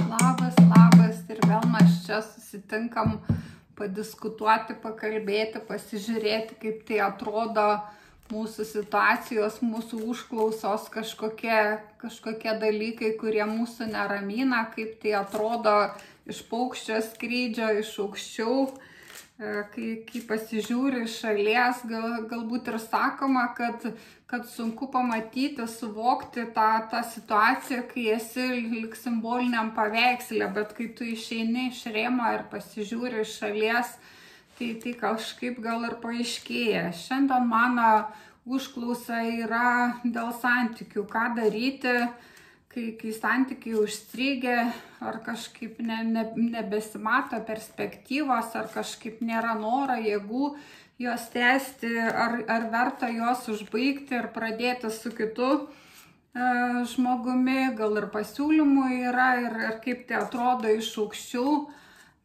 Labas ir vėl mes čia susitinkam padiskutuoti, pakalbėti, pasižiūrėti, kaip tai atrodo mūsų situacijos, mūsų užklausos, kažkokie dalykai, kurie mūsų neramina, kaip tai atrodo iš paukščio skrydžio, iš aukščiau, kai pasižiūri iš šalies, galbūt ir sakoma, kad sunku pamatyti, suvokti tą situaciją, kai esi lyg simboliniam paveikslė, bet kai tu išeini iš rėmo ir pasižiūri iš šalies, tai kažkaip gal ir paaiškėja. Šiandien mano užklausa yra dėl santykių, ką daryti, kai santykiai užstrigę, ar kažkaip nebesimato perspektyvos, ar kažkaip nėra noro, jėgų juos tęsti, ar verta juos užbaigti ir pradėti su kitu žmogumi, gal ir pasiūlymų yra, ir kaip tai atrodo iš aukščiau.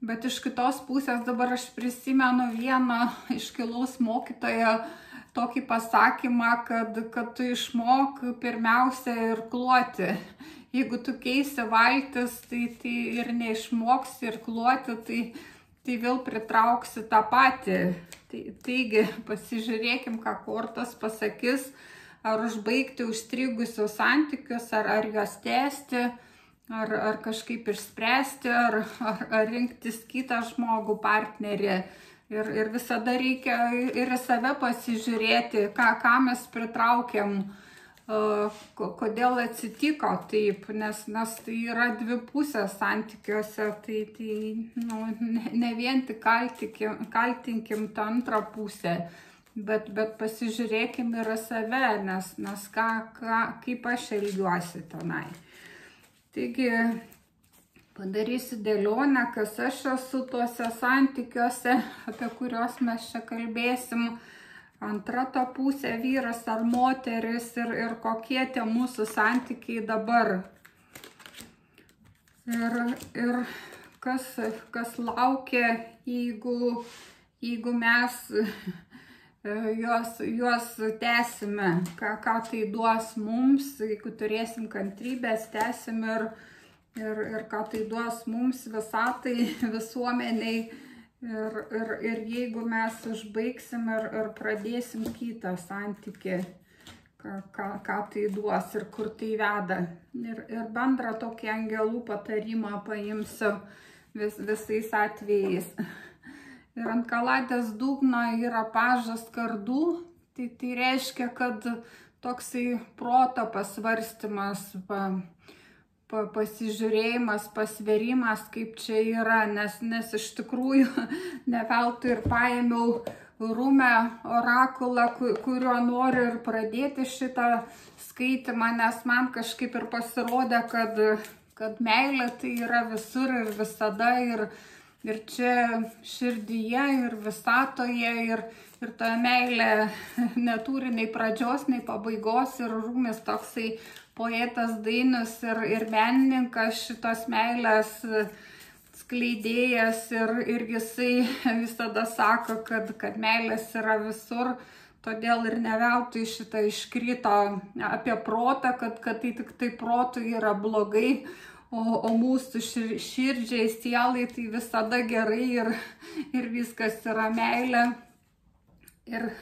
Bet iš kitos pusės dabar aš prisimenu vieną iškilaus mokytojo tokį pasakymą, kad tu išmok pirmiausia irkluoti. Jeigu tu keisi valtis, tai ir neišmoksi irkluoti, tai vėl pritrauksi tą patį. Taigi, pasižiūrėkim, ką kortos pasakys, ar užbaigti užstrigusius santykius, ar juos tęsti, ar kažkaip išspręsti, ar rinktis kitą žmogų, partnerį. Ir visada reikia ir į save pasižiūrėti, ką mes pritraukiam, kodėl atsitiko taip, nes tai yra dvi pusės santykiuose, ne vien tik kaltinkim tą antrą pusę, bet pasižiūrėkim ir į save, nes kaip aš elgiuosi tenai. Taigi, padarysiu dėlionę, kas aš esu tuose santykiuose, apie kuriuos mes čia kalbėsim. Antra ta pusė, vyras ar moteris, ir kokie tie mūsų santykiai dabar. Ir kas laukia, jeigu mes juos tęsime, ką tai duos mums, jeigu turėsim kantrybės, tęsim ir ką tai duos mums visatai, visuomeniai, ir jeigu mes užbaigsim ir pradėsim kitą santykį, ką tai duos ir kur tai veda. Ir bendrą tokį angelų patarimą paimsiu visais atvejais. Ir ant kaladės dugno yra pažas kardų, tai reiškia, kad toksai proto pasvarstymas, pasižiūrėjimas, pasverimas, kaip čia yra, nes iš tikrųjų ne veltui ir paėmiau Rumę orakulą, kuriuo noriu ir pradėti šitą skaitymą, nes man kažkaip ir pasirodė, kad meilė tai yra visur ir visada, ir čia širdyje, ir visatoje, ir ta meilė neturi nei pradžios, nei pabaigos, ir Rumis toksai poetas, Dainius ir menininkas, šitos meilės skleidėjas, ir jisai visada sako, kad meilės yra visur, todėl ir ne veltui šitą iškrito apie protą, kad tai tik tai protui yra blogai, o mūsų širdžiai, sielai tai visada gerai, ir viskas yra meilė. Ir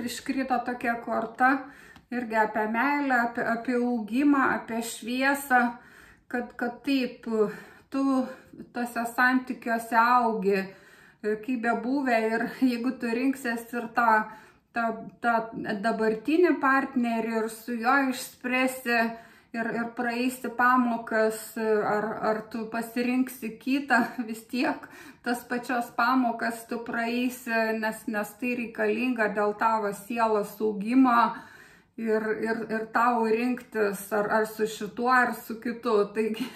iškrito tokia korta, irgi apie meilę, apie augimą, apie šviesą, kad taip, tu tose santykiuose augi, kaip bebuvę, ir jeigu tu rinksies ir tą dabartinį partnerį ir su juo išspręsi ir praeisi pamokas, ar tu pasirinksi kitą, vis tiek tas pačios pamokas tu praeisi, nes tai reikalinga dėl tavo sielos augimo. Ir tau rinktis, ar su šituo, ar su kitu. Taigi,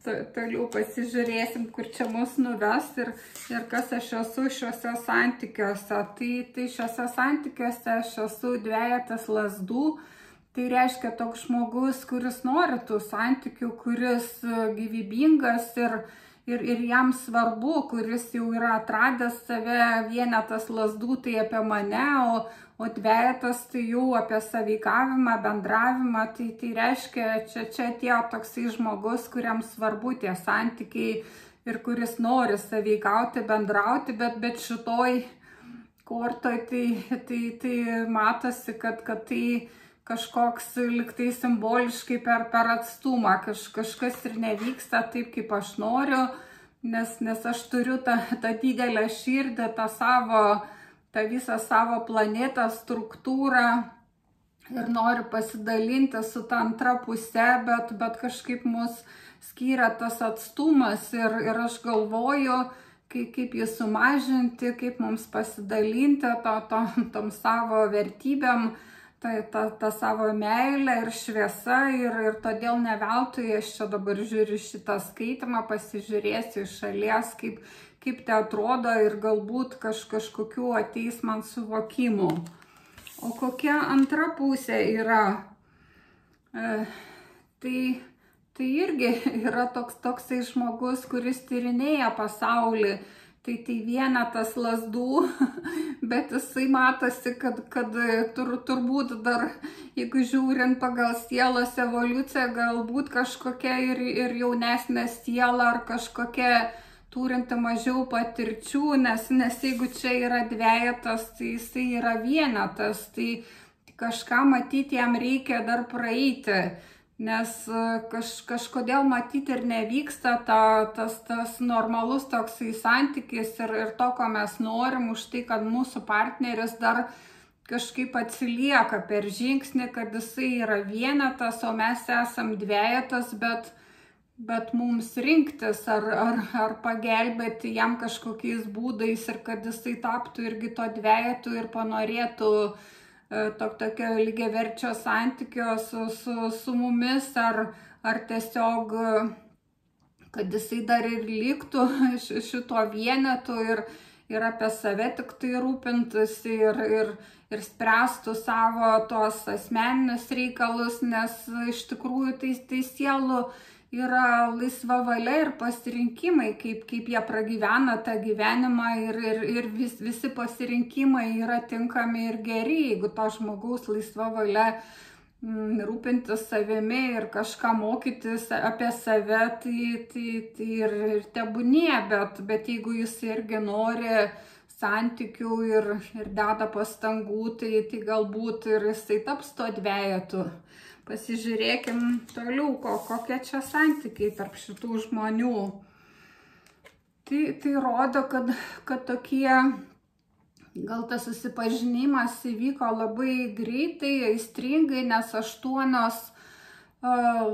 toliau pasižiūrėsim, kur čia mus nuves ir kas aš esu šiuose santykiuose. Tai šiuose santykiuose aš esu dvejetas lazdų. Tai reiškia toks žmogus, kuris nori tų santykių, kuris gyvybingas ir jam svarbu, kuris jau yra atradęs save, vienetas lazdų tai apie mane, o dvejetas tai jau apie sąveikavimą, bendravimą, tai reiškia, čia atėjo toksai žmogus, kuriam svarbu tie santykiai ir kuris nori sąveikauti, bendrauti, bet šitoj kortoj tai matosi, kad tai kažkoks liktai simboliškai per atstumą, kažkas ir nevyksta taip, kaip aš noriu, nes aš turiu tą didelę širdį, tą visą savo planetą, struktūrą ir noriu pasidalinti su ta antra puse, bet kažkaip mus skiria tas atstumas ir aš galvoju, kaip jį sumažinti, kaip mums pasidalinti tom savo vertybėm, tą savo meilę ir šviesą ir todėl ne veltui aš čia dabar žiūriu šitą skaitimą, pasižiūrėsiu iš šalies, kaip tai atrodo ir galbūt kažkokių ateis man suvokimų. O kokia antra pusė yra? Tai irgi yra toksai žmogus, kuris tyrinėja pasaulį. Tai vienetas lazdų, bet jisai matosi, kad turbūt dar, jeigu žiūrint pagal sielos evoliuciją, galbūt kažkokia ir jaunesnė siela ar kažkokia turinti mažiau patirčių, nes jeigu čia yra dvejetas, tai jisai yra vienetas, tai kažką matyti jam reikia dar praeiti. Nes kažkodėl matyti ir nevyksta tas normalus toksai santykis ir to, ko mes norim, už tai, kad mūsų partneris dar kažkaip atsilieka per žingsnį, kad jisai yra vienetas, o mes esam dvejetas, bet mums rinktis ar pagelbėti jam kažkokiais būdais ir kad jisai taptų irgi to dvejetų ir panorėtų tokio lygiaverčio santykio su mumis, ar tiesiog, kad jisai dar ir liktų šito vienetų ir apie save tik tai rūpintųsi ir spręstų savo tos asmeninius reikalus, nes iš tikrųjų tai sielų yra laisva valia ir pasirinkimai, kaip jie pragyvena tą gyvenimą ir visi pasirinkimai yra tinkami ir geri, jeigu to žmogaus laisva valia rūpintis savimi ir kažką mokytis apie save, tai ir tebūnie, bet jeigu jis irgi nori santykių ir deda pastangų, tai galbūt ir jisai taps to dvejetu. Pasižiūrėkim toliau, kokie čia santykiai tarp šitų žmonių. Tai rodo, kad tokie, gal tas susipažinimas įvyko labai greitai, aistringai, nes 8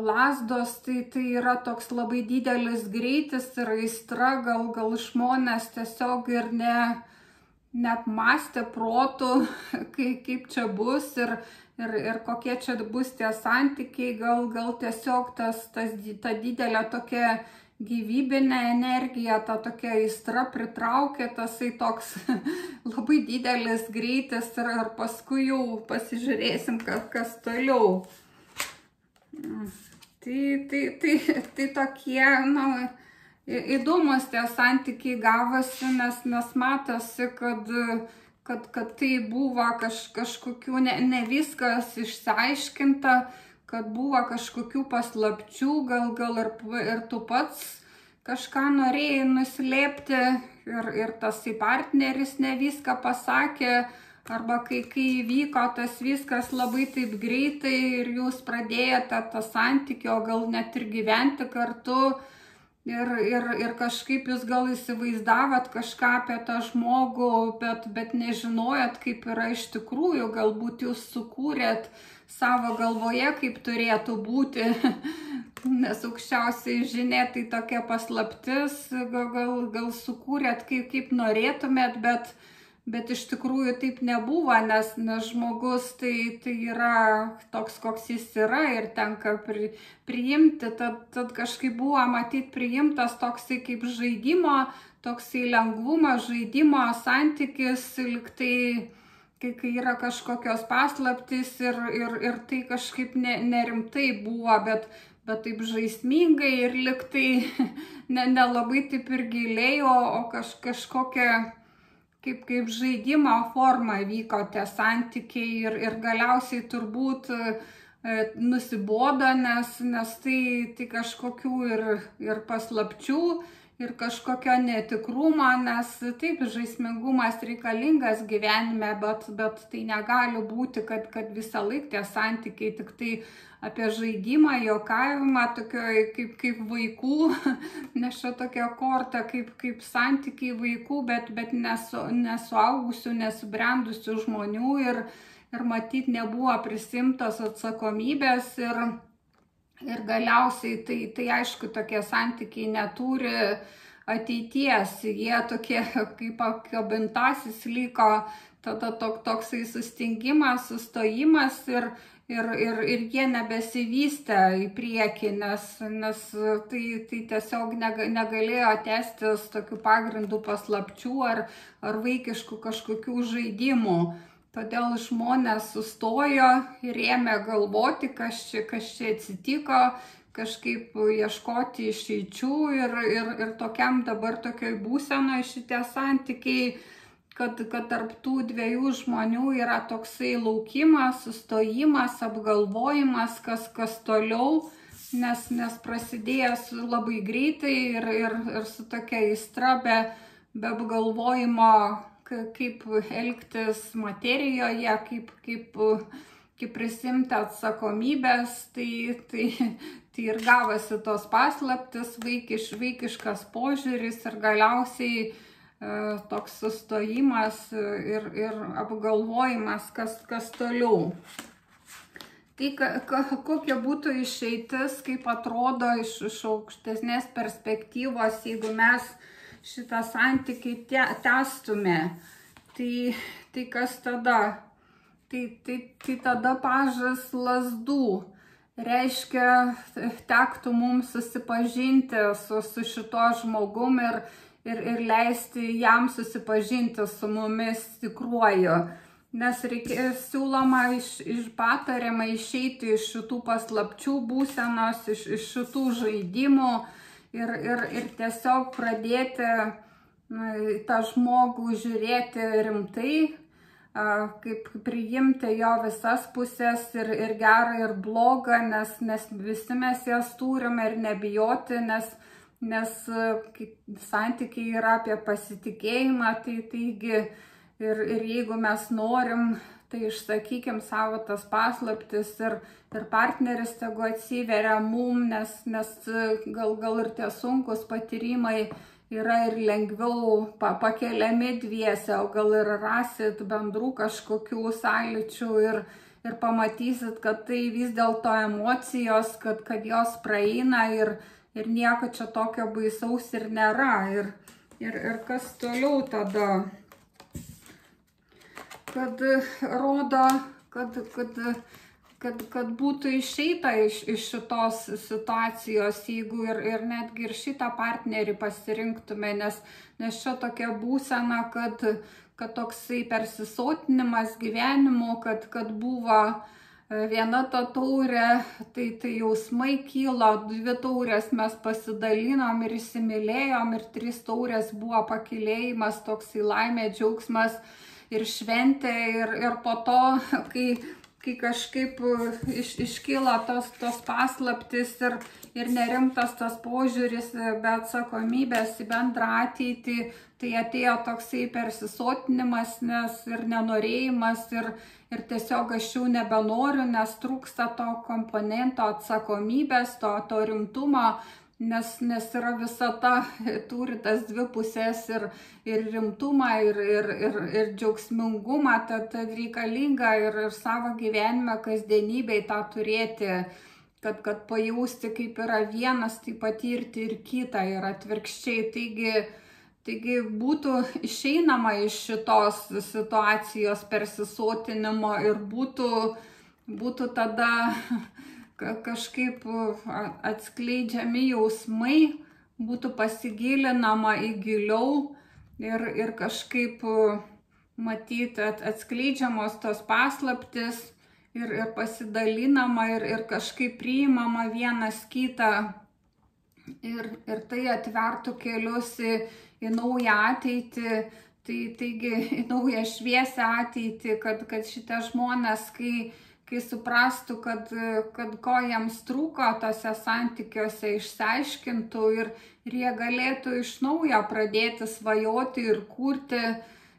lazdos, tai yra toks labai didelis greitis ir aistra, gal žmonės tiesiog ir neapmąstė protų, kaip čia bus ir kokie čia bus tie santykiai, gal tiesiog ta didelė tokia gyvybinė energija, ta tokia aistra pritraukė, tasai toks labai didelis greitis ir paskui jau pasižiūrėsim, kas toliau. Tai tokie, įdomus tie santykiai gavosi, nes matosi, kad tai buvo kažkokių, ne viskas išsiaiškinta, kad buvo kažkokių paslapčių, gal ir tu pats kažką norėjai nuslėpti ir tas partneris ne viską pasakė, arba kai įvyko tas viskas labai taip greitai ir jūs pradėjote tą santykį, o gal net ir gyventi kartu. Ir kažkaip jūs gal įsivaizdavot kažką apie tą žmogų, bet nežinojot, kaip yra iš tikrųjų, galbūt jūs sukūrėt savo galvoje, kaip turėtų būti, nes aukščiausiai žinia tai tokia paslaptis, gal sukūrėt kaip norėtumėt, bet iš tikrųjų taip nebuvo, nes žmogus tai yra toks, koks jis yra ir tenka priimti, tad kažkaip buvo matyti priimtas toksai kaip žaidimo, toksai lengvumas, žaidimo santykis, liktai, kai yra kažkokios paslaptys ir tai kažkaip nerimtai buvo, taip žaismingai ir liktai nelabai taip ir giliai, o kažkokia kaip žaidimo forma vyko tie santykiai ir galiausiai turbūt nusibodo, nes tai kažkokių ir paslapčių, ir kažkokio netikrumo, nes taip, žaismingumas reikalingas gyvenime, bet tai negali būti, kad visą laiką tie santykiai tik tai apie žaidimą, juokavimą, tokio kaip vaikų, nes čia tokia korta kaip santykiai vaikų, bet nesuaugusių, nesubrendusių žmonių ir matyt nebuvo prisimtos atsakomybės ir galiausiai tai aišku, tokie santykiai neturi ateities, jie tokie kaip apkabintasis liko, tada toksai sustingimas, sustojimas ir jie nebesivystė į priekį, nes tai tiesiog negalėjo tęstis tokių pagrindų paslapčių ar vaikiškų kažkokių žaidimų. Todėl žmonės sustojo ir ėmė galvoti, kas čia atsitiko, kažkaip ieškoti išeičių ir tokiam dabar tokioj būsenoje šitie santykiai, kad tarp tų dviejų žmonių yra toksai laukimas, sustojimas, apgalvojimas, kas toliau, nes prasidėjęs labai greitai ir su tokia aistra be apgalvojimo, kaip elgtis materijoje, kaip prisimti atsakomybės, tai ir gavosi tos paslaptis, vaikiškas požiūris ir galiausiai toks sustojimas ir apgalvojimas, kas toliau. Tai kokia būtų išeitis, kaip atrodo iš aukštesnės perspektyvos, jeigu mes šitą santykį tęstume, tai kas tada? Tai tada pažas lazdų. Reiškia, tektų mums susipažinti su šituo žmogum ir leisti jam susipažinti su mumis tikruoju. Nes siūloma patariama išeiti iš šitų paslapčių būsenos, iš šitų žaidimų, ir tiesiog pradėti tą žmogų žiūrėti rimtai, kaip priimti jo visas pusės ir gerą, ir blogą, nes visi mes jas turime ir nebijoti, nes santykiai yra apie pasitikėjimą, taigi ir jeigu mes norim, tai išsakykim savo tas paslaptis ir partneris tegu atsiveria mum, nes gal ir tie sunkus patyrimai yra ir lengviau pakeliami dviese, o gal ir rasit bendrų kažkokių sąlyčių ir pamatysit, kad tai vis dėlto emocijos, kad jos praeina ir nieko čia tokio baisaus ir nėra. Ir kas toliau tada? Kad rodo, kad būtų išeita iš šitos situacijos, jeigu ir netgi ir šitą partnerį pasirinktume, nes čia tokia būsena, kad toksai persisotinimas gyvenimu, kad buvo viena ta taurė, tai jausmai kylo, 2 taurės mes pasidalinom ir įsimylėjom, ir 3 taurės buvo pakylėjimas, toksai laimė, džiaugsmas ir šventė, ir po to, kai kažkaip iškyla tos paslaptis ir nerimtas tas požiūris be atsakomybės į bendrą ateitį, tai atėjo toksai persisotinimas, nes ir nenorėjimas, ir tiesiog aš jau nebenoriu, nes trūksta to komponento atsakomybės, to rimtumo, nes yra visata, turi tas 2 pusės ir rimtumą, ir džiaugsmingumą, tad reikalinga ir savo gyvenime kasdienybėj tą turėti, kad pajausti, kaip yra vienas, tai patirti ir kitą, ir atvirkščiai. Taigi būtų išeinama iš šitos situacijos persisotinimo ir būtų tada kažkaip atskleidžiami jausmai, būtų pasigilinama į giliau ir kažkaip matyti atskleidžiamos tos paslaptis ir pasidalinama ir kažkaip priimama vienas kitą ir tai atvertų kelius į naują ateitį, taigi į naują šviesią ateitį, kad šitie žmonės, kai suprastų, kad ko jiems trūko tose santykiuose, išsiaiškintų ir jie galėtų iš naujo pradėti svajoti ir kurti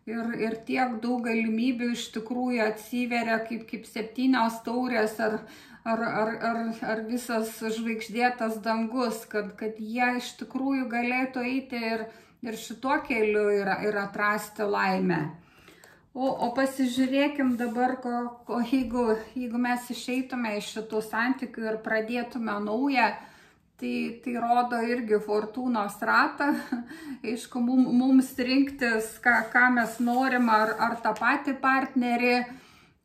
ir tiek daug galimybių iš tikrųjų atsiveria kaip 7 taurės ar visas žvaigždėtas dangus, kad jie iš tikrųjų galėtų eiti ir šituo keliu ir atrasti laimę. O pasižiūrėkim dabar, jeigu mes išeitume iš šitų santykių ir pradėtume naują, tai rodo irgi fortūnos ratą. Aišku, mums rinktis, ką mes norim, ar tą patį partnerį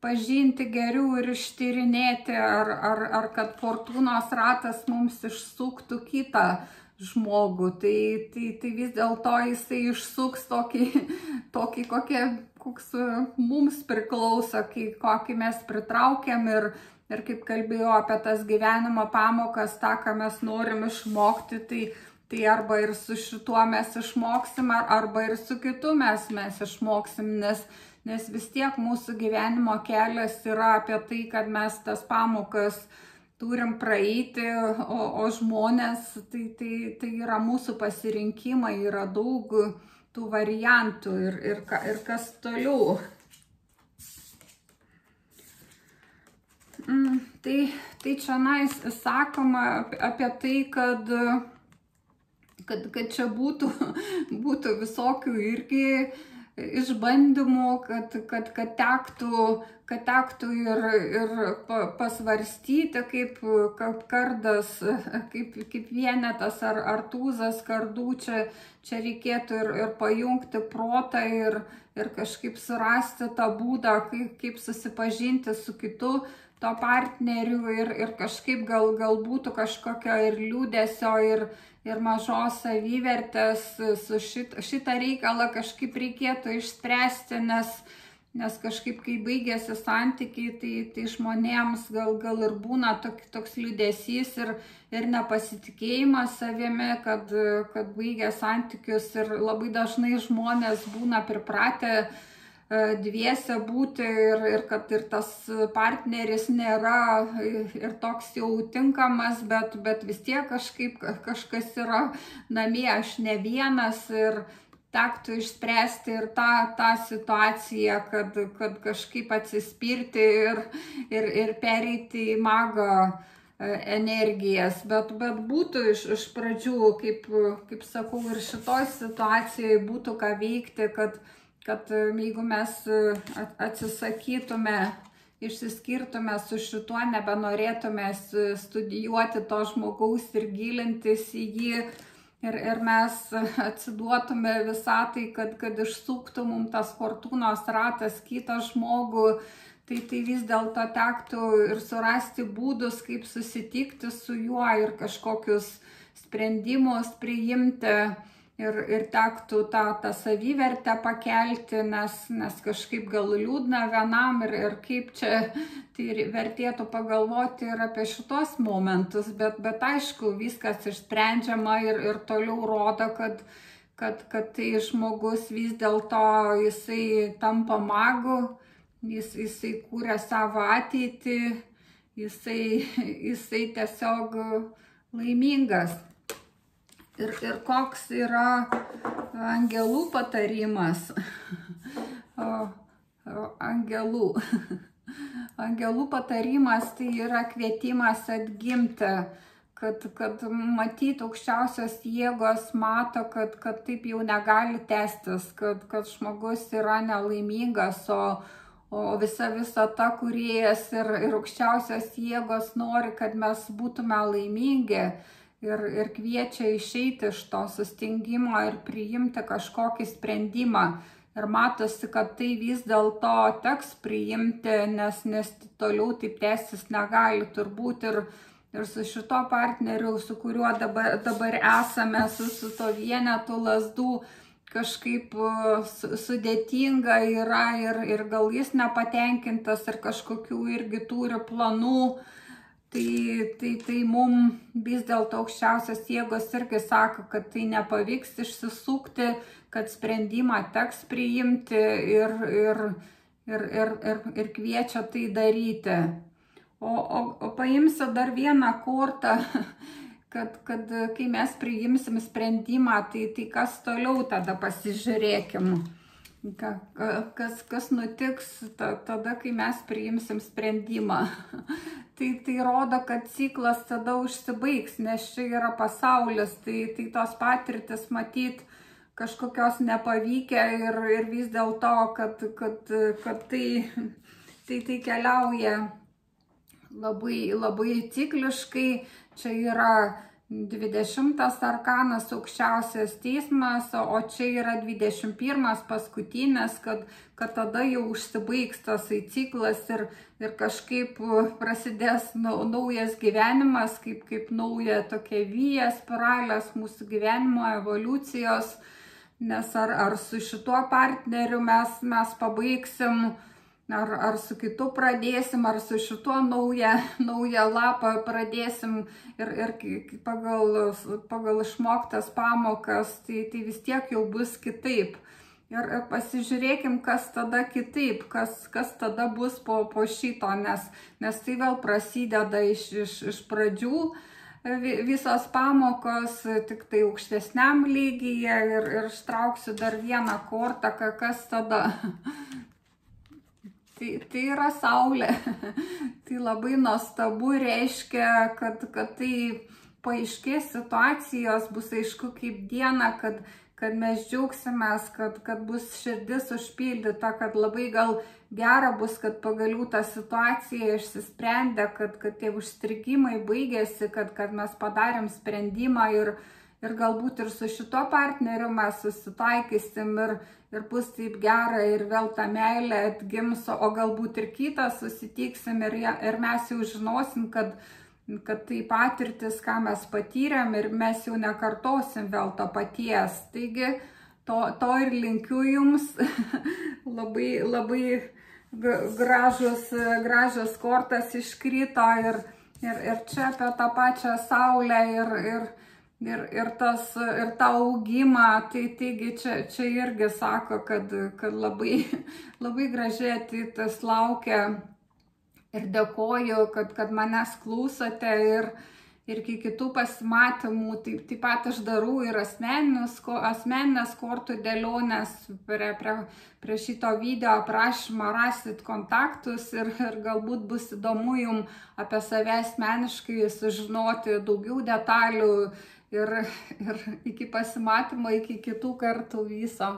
pažinti geriau ir ištyrinėti, ar kad fortūnos ratas mums išsuktų kitą žmogų, tai vis dėlto jisai išsuks tokį koks mums priklauso, kokį mes pritraukiam ir kaip kalbėjau apie tas gyvenimo pamokas, tą, ką mes norim išmokti, tai arba ir su šituo mes išmoksim, arba ir su kitu mes išmoksim, nes vis tiek mūsų gyvenimo kelias yra apie tai, kad mes tas pamokas turim praeiti, o žmonės, tai yra mūsų pasirinkimai, yra daug tų variantų ir kas toliau. Tai čionais sakoma apie tai, kad čia būtų visokių irgi išbandymų, kad tektų ir pasvarstyti kaip kardas, kaip vienetas ar tūzas kardų, čia reikėtų ir pajungti protą ir kažkaip surasti tą būdą, kaip susipažinti su kitu to partneriu ir kažkaip gal būtų kažkokio ir liūdesio ir mažos savivertės su šitą reikalą kažkaip reikėtų išspręsti, nes kažkaip, kai baigėsi santykiai, tai žmonėms gal ir būna toks liūdesys ir nepasitikėjimas savimi, kad baigė santykius ir labai dažnai žmonės būna pripratę dviese būti ir kad ir tas partneris nėra ir toks jau tinkamas, bet vis tiek kažkas yra namie, aš ne vienas ir tektų išspręsti ir tą situaciją, kad kažkaip atsispirti ir pereiti į mago energijas, bet būtų iš pradžių, kaip sakau, ir šitoj situacijai būtų ką veikti, kad jeigu mes atsisakytume, išsiskirtume su šituo, nebenorėtume studijuoti to žmogaus ir gilintis į jį ir mes atsiduotume visatai, kad išsuktų mums tas fortūnos ratas kitą žmogų, tai vis dėlto tektų ir surasti būdus, kaip susitikti su juo ir kažkokius sprendimus priimti. Ir tektų tą savivertę pakelti, nes kažkaip gal liūdna vienam ir kaip čia, tai vertėtų pagalvoti ir apie šitos momentus, bet aišku, viskas išsprendžiama ir toliau rodo, kad tai žmogus vis dėlto jisai tampa magu, jisai kūrė savo ateitį, jisai tiesiog laimingas. Ir koks yra angelų patarimas, angelų patarimas tai yra kvietimas atgimti, kad matyt aukščiausios jėgos mato, kad taip jau negali tęstis, kad žmogus yra nelaimingas, o visa ta kūrėjas ir aukščiausios jėgos nori, kad mes būtume laimingi. Ir kviečia išeiti iš to sustingimo ir priimti kažkokį sprendimą. Ir matosi, kad tai vis dėlto teks priimti, nes toliau taip tęstis negali turbūt ir su šito partneriu, su kuriuo dabar esame, su to vienetu lazdų, kažkaip sudėtinga yra ir gal jis nepatenkintas ir kažkokių irgi turi planų. Tai mum vis dėlto aukščiausios jėgos irgi sako, kad tai nepavyks išsisukti, kad sprendimą teks priimti ir kviečia tai daryti. O paimsiu dar vieną kortą, kad kai mes priimsim sprendimą, tai kas toliau tada pasižiūrėkim. Kas nutiks tada, kai mes priimsim sprendimą. Tai rodo, kad ciklas tada užsibaigs, nes čia yra pasaulis, tai tos patirtis matyt kažkokios nepavykę ir vis dėlto, kad tai keliauja labai cikliškai. Čia yra 20 arkanas aukščiausias teismas, o čia yra 21 paskutinis, kad tada jau užsibaigs tasai ciklas ir kažkaip prasidės naujas gyvenimas, kaip nauja tokia vyja spiralės mūsų gyvenimo evoliucijos, nes ar su šituo partneriu mes pabaigsim, ar su kitu pradėsim, ar su šituo naują lapą pradėsim ir pagal išmoktas pamokas, tai vis tiek jau bus kitaip. Ir pasižiūrėkim, kas tada kitaip, kas tada bus po šito, nes tai vėl prasideda iš pradžių visos pamokos, tik tai aukštesniam lygyje ir ištrauksiu dar vieną kortą, kas tada. Tai yra saulė. Tai labai nuostabu, reiškia, kad tai paaiškės situacijos, bus aišku kaip diena, kad mes džiaugsimės, kad bus širdis užpildyta, kad labai gal gera bus, kad pagaliau ta situacija išsisprendė, kad tie užstrigimai baigėsi, kad mes padarėm sprendimą ir galbūt ir su šito partneriu mes susitaikysim ir bus taip gera ir vėl ta meilė atgims, o galbūt ir kitą susitiksim ir mes jau žinosim, kad tai patirtis, ką mes patyrėm ir mes jau nekartosim vėl to paties. Taigi to ir linkiu jums. labai gražios kortas iškrito ir čia apie tą pačią saulę ir tą augimą, taigi čia irgi sako, kad labai gražiai ateitis laukia ir dėkoju, kad manęs klausote ir iki kitų pasimatymų. Taip pat aš darau ir asmeninės kortų dėlionės, prie šito video aprašymą rasit kontaktus ir galbūt bus įdomu jums apie save asmeniškai sužinoti daugiau detalių. Ir iki pasimatymo, iki kitų kartų viso.